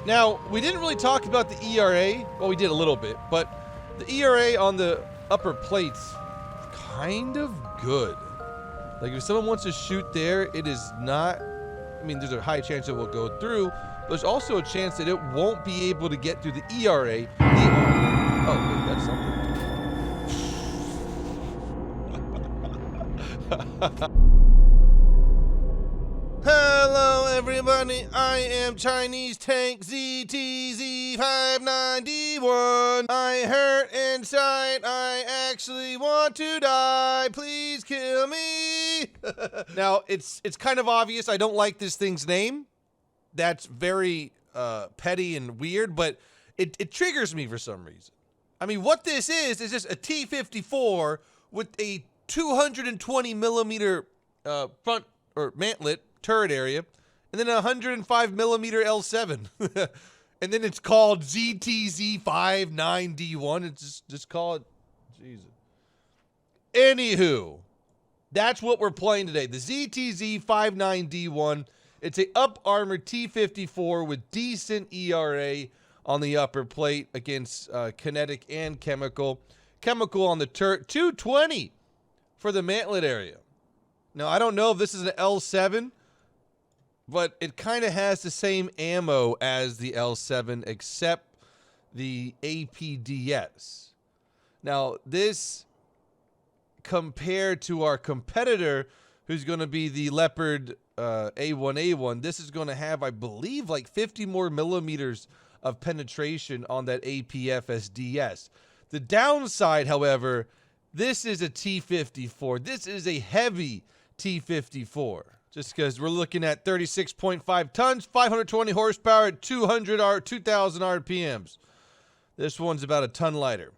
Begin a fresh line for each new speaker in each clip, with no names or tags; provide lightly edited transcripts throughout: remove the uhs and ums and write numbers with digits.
Now, we didn't really talk about the ERA. Well, we did a little bit, but the ERA on the upper plate's kind of good. Like, if someone wants to shoot there, it is not... I mean, there's a high chance it will go through. But there's also a chance that it won't be able to get through the ERA. Oh, wait, that's something. Hello everybody, I am Chinese Tank ℤ𝕋𝕤𝟎𝟡 I hurt inside, I actually want to die, please kill me. Now, it's kind of obvious I don't like this thing's name. That's very petty and weird, but it triggers me for some reason. I mean, what this is just a T-54 with a 220 millimeter front or mantlet turret area, and then a 105 millimeter L7, and then it's called ZTZ-59D1. It's just call it, Jesus. Anywho, that's what we're playing today. The ZTZ-59D1. It's a up-armored T-54 with decent ERA on the upper plate against kinetic and chemical. Chemical on the turret, 220 for the mantlet area. Now, I don't know if this is an L7, but it kind of has the same ammo as the L7, except the APDS. Now, this, compared to our competitor, who's going to be the Leopard A1A1, this is going to have, I believe, like 50 more millimeters of penetration on that APFSDS. The downside, however, this is a T-54. This is a heavy T-54. Just because we're looking at 36.5 tons, 520 horsepower at 2,000 RPMs. This one's about a ton lighter.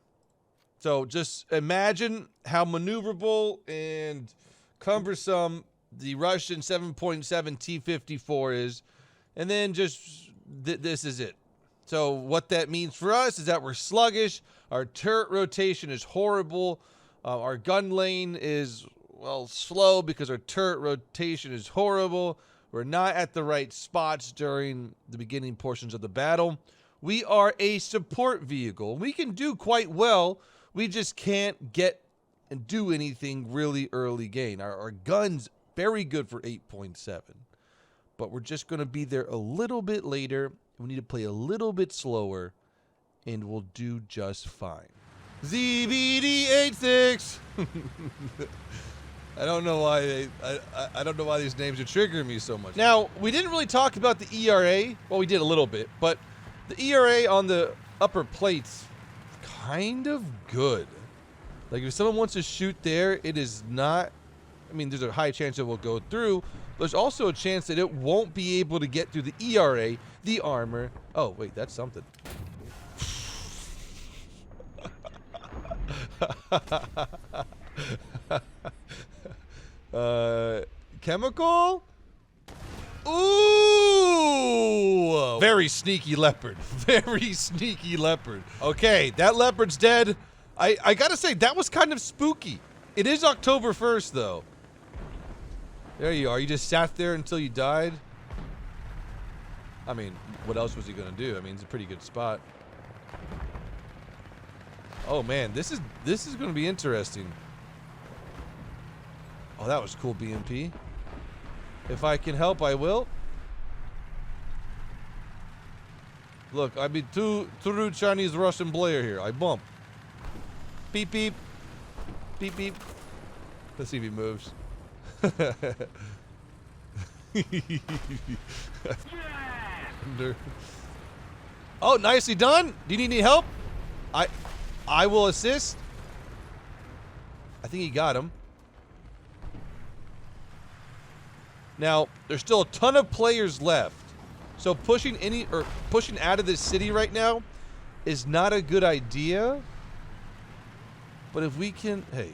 So just imagine how maneuverable and cumbersome the Russian 7.7 T-54 is. And then just this is it. So what that means for us is that we're sluggish. Our turret rotation is horrible. Our gun lane is... well, slow because our turret rotation is horrible. We're not at the right spots during the beginning portions of the battle. We are a support vehicle. We can do quite well. We just can't get and do anything really early game. Our gun's very good for 8.7. But we're just going to be there a little bit later. We need to play a little bit slower, and we'll do just fine. ZBD86! I don't know why I don't know why these names are triggering me so much. Now, we didn't really talk about the ERA. Well, we did a little bit, but the ERA on the upper plate's kind of good. Like, if someone wants to shoot there, it is not... I mean, there's a high chance it will go through. There's also a chance that it won't be able to get through the ERA, the armor. Oh, wait, that's something. Chemical? Ooh! Very sneaky leopard. Very sneaky leopard. Okay, that leopard's dead. I gotta say, that was kind of spooky. It is October 1st, though. There you are. You just sat there until you died. I mean, what else was he gonna do? I mean, it's a pretty good spot. Oh man, this is gonna be interesting. Oh, that was cool, BMP. If I can help, I will. Look, I be true Chinese Russian player here. I bump. Beep beep. Beep beep. Let's see if he moves. Oh, nicely done. Do you need any help? I will assist. I think he got him. Now, there's still a ton of players left. So pushing out of this city right now is not a good idea. But if we can, hey.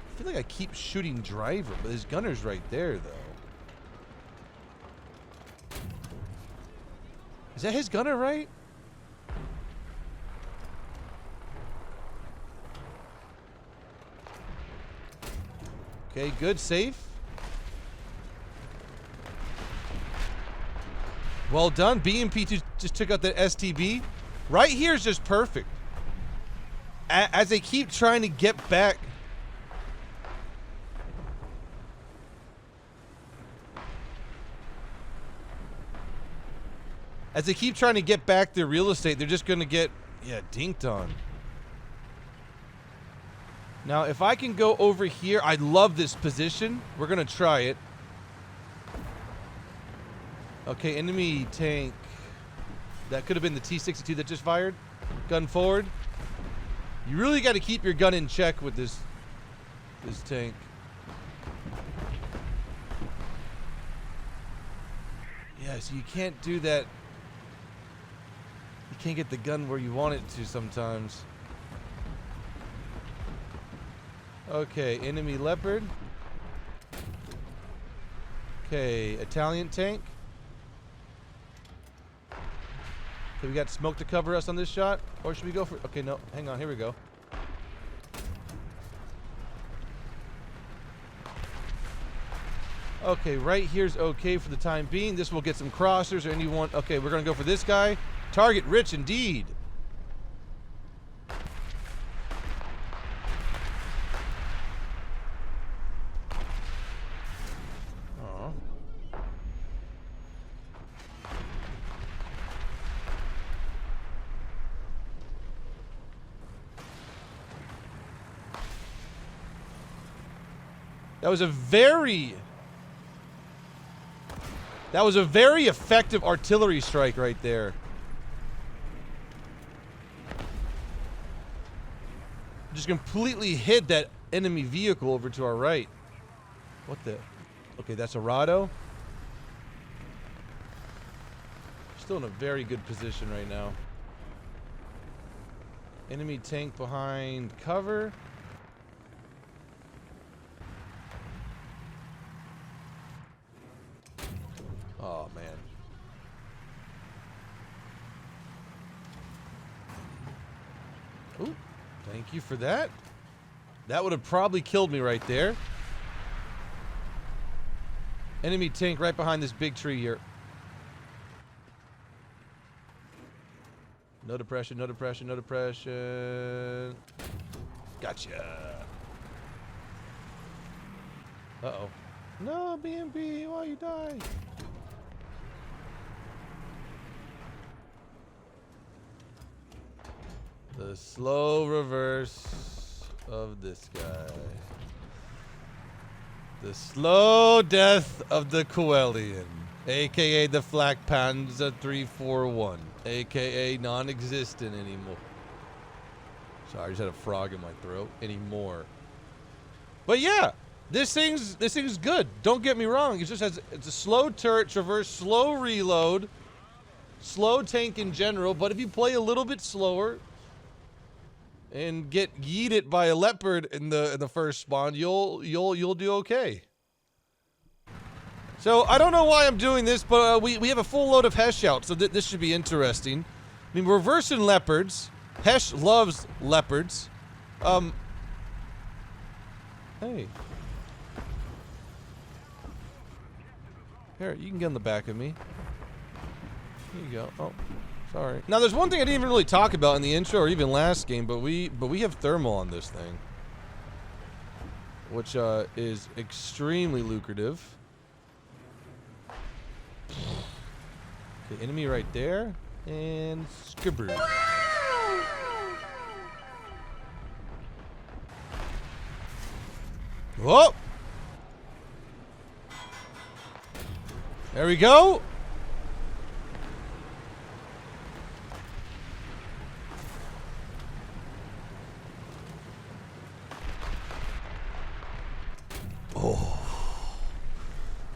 I feel like I keep shooting driver, but his gunner's right there, though. Is that his gunner, right? Okay, good, safe. Well done. BMP just took out that STB. Right here is just perfect. As they keep trying to get back. As they keep trying to get back their real estate, they're just going to get, yeah, dinked on. Now, if I can go over here, I love this position. We're going to try it. Okay, enemy tank. That could have been the T-62 that just fired. Gun forward. You really got to keep your gun in check with this tank. Yeah, so you can't do that. You can't get the gun where you want it to sometimes. Okay, enemy Leopard. Okay, Italian tank. Okay, we got smoke to cover us on this shot. Or should we go for... Okay, no, hang on, here we go. Okay, right here's okay for the time being. This will get some crossers or anyone... Okay, we're going to go for this guy. Target rich indeed. Aw. That was a very effective artillery strike right there. Just completely hit that enemy vehicle over to our right. What the? Okay, that's a Rado. Still in a very good position right now. Enemy tank behind cover. Oh, man. Ooh, thank you for that. That would have probably killed me right there. Enemy tank right behind this big tree here. No depression, no depression, no depression. Gotcha. Uh-oh. No, BMP, why you die? The slow reverse of this guy. The slow death of the Coelian, aka the Flak Panzer 341, aka non-existent anymore. Sorry, I just had a frog in my throat. Anymore. But yeah, this thing's good. Don't get me wrong. It just has it's a slow turret traverse, slow reload, slow tank in general. But if you play a little bit slower and get yeeted by a leopard in the first spawn, you'll do okay. So I don't know why I'm doing this, but we have a full load of Hesh out, so this should be interesting. I mean, we're versing leopards. Hesh loves leopards. Hey. Here, you can get on the back of me. Here you go. Oh. Sorry. Now, there's one thing I didn't even really talk about in the intro or even last game, but we have thermal on this thing, which is extremely lucrative. Okay, enemy right there, and skibber. Whoa! There we go. Oh.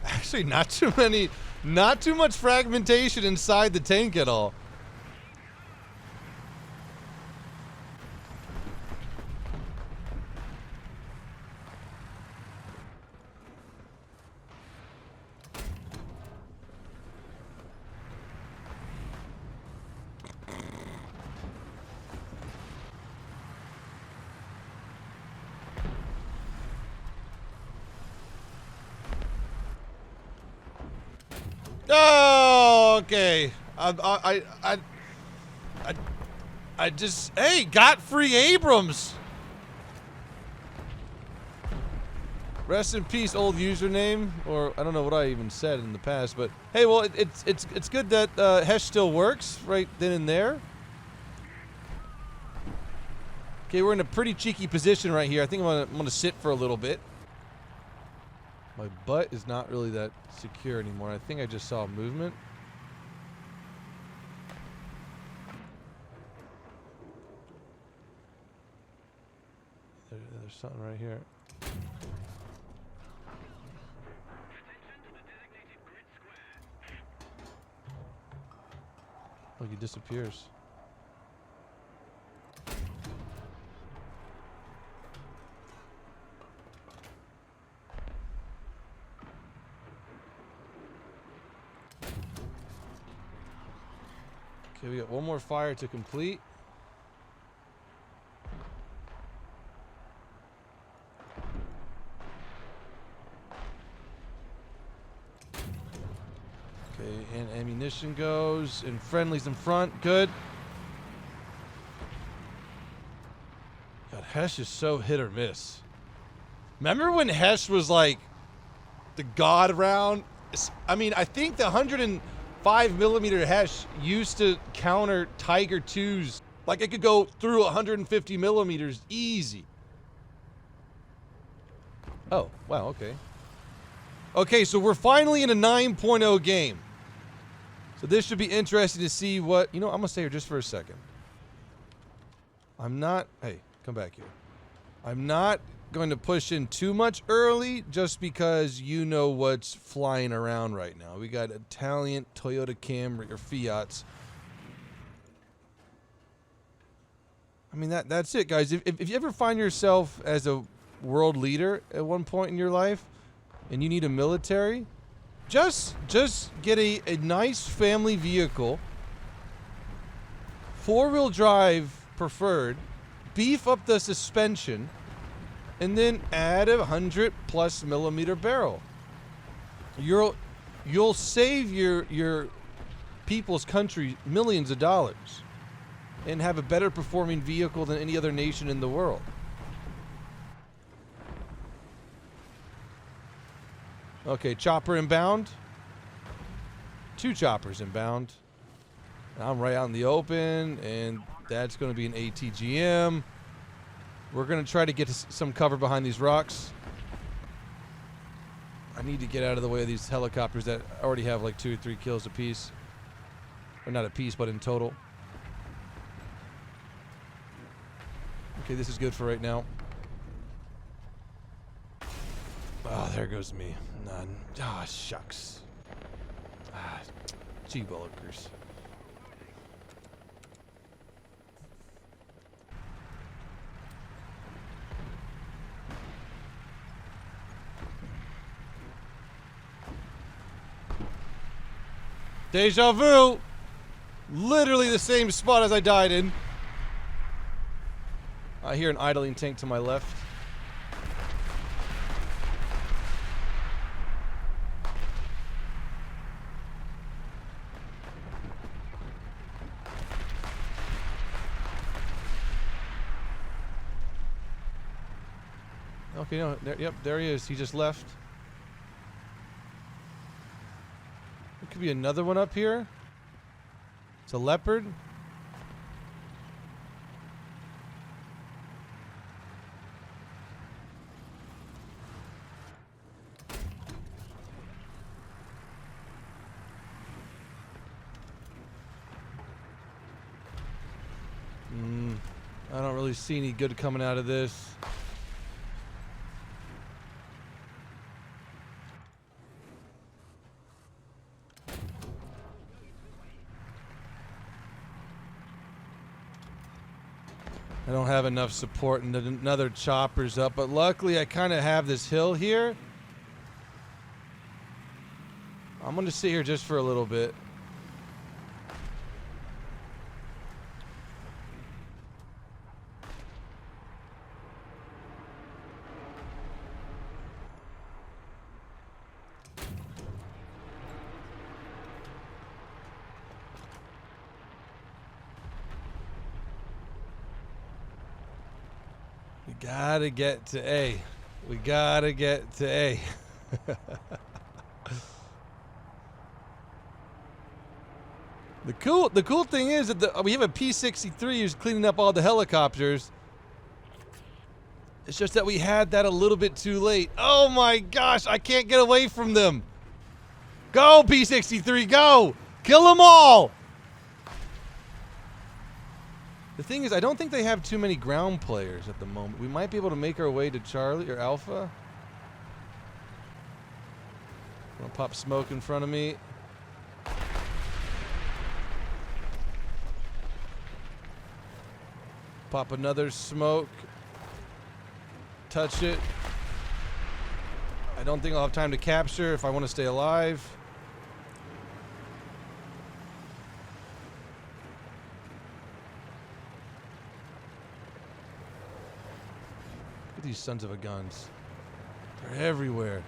Actually, not too much fragmentation inside the tank at all. Oh, Okay. I just, hey, got free Abrams. Rest in peace, old username, or I don't know what I even said in the past, but hey, well, it's good that ℏ still works right then and there. Okay, we're in a pretty cheeky position right here. I think I'm gonna sit for a little bit. My butt is not really that secure anymore. I think I just saw movement. There's something right here. Look, he disappears. Okay, we got one more fire to complete. Okay, and ammunition goes, and friendlies in front. Good. God, ℏ is so hit or miss. Remember when ℏ was like the god round? I mean, I think the 105mm ℏ used to counter Tiger 2s. Like, it could go through 150mm easy. Oh, wow, okay. Okay, so we're finally in a 9.0 game. So this should be interesting to see what... You know, I'm going to stay here just for a second. I'm not... Hey, come back here. I'm not going to push in too much early just because you know what's flying around right now. We got Italian Toyota Camry or Fiats. I mean, that's it, guys. If you ever find yourself as a world leader at one point in your life and you need a military, just get a nice family vehicle, 4-wheel drive preferred, beef up the suspension, and then add a 100+ barrel. You'll save your people's country millions of dollars and have a better performing vehicle than any other nation in the world. Okay, chopper inbound. 2 choppers inbound. I'm right out in the open, and that's going to be an ATGM. We're going to try to get some cover behind these rocks. I need to get out of the way of these helicopters that already have like 2 or 3 kills apiece. Or not apiece, but in total. Okay, this is good for right now. Oh, there goes me. None. Ah, shucks. Ah, gee willikers. Deja vu! Literally the same spot as I died in. I hear an idling tank to my left. Okay, no, there, yep, there he is. He just left. There could be another one up here. It's a leopard. I don't really see any good coming out of this. I don't have enough support, and another chopper's up, but luckily I kind of have this hill here. I'm going to sit here just for a little bit. Gotta get to A. We gotta get to A. The cool thing is that we have a P-63 who's cleaning up all the helicopters. It's just that we had that a little bit too late. Oh my gosh, I can't get away from them. Go, P-63, go! Kill them all! The thing is, I don't think they have too many ground players at the moment. We might be able to make our way to Charlie or Alpha. I'm gonna pop smoke in front of me. Pop another smoke. Touch it. I don't think I'll have time to capture if I want to stay alive. Look at these sons of a guns. They're everywhere.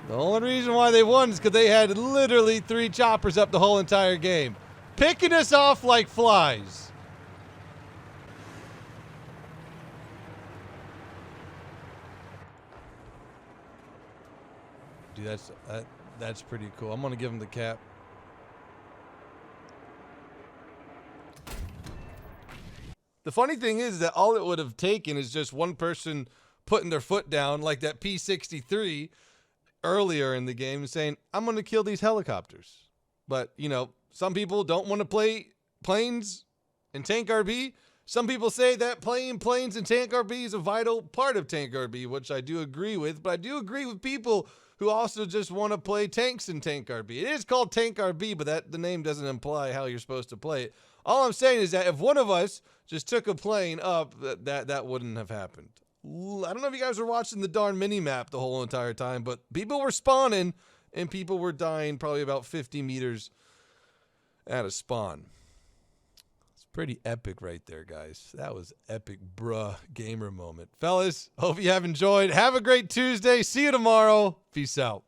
The only reason why they won is because they had literally 3 choppers up the whole entire game. Picking us off like flies. Dude, that's pretty cool. I'm gonna give him the cap. The funny thing is that all it would have taken is just one person putting their foot down, like that P-63 earlier in the game, saying, "I'm gonna kill these helicopters." But you know, some people don't want to play planes and tank RB. Some people say that playing planes and tank RB is a vital part of tank RB, which I do agree with. But I do agree with people who also just want to play tanks in tank RB. It is called tank RB, but the name doesn't imply how you're supposed to play it. All I'm saying is that if one of us just took a plane up, that wouldn't have happened. I don't know if you guys were watching the darn mini-map the whole entire time, but people were spawning and people were dying probably about 50 meters at a spawn. It's pretty epic right there, guys. That was epic, bruh, gamer moment. Fellas, hope you have enjoyed. Have a great Tuesday. See you tomorrow. Peace out.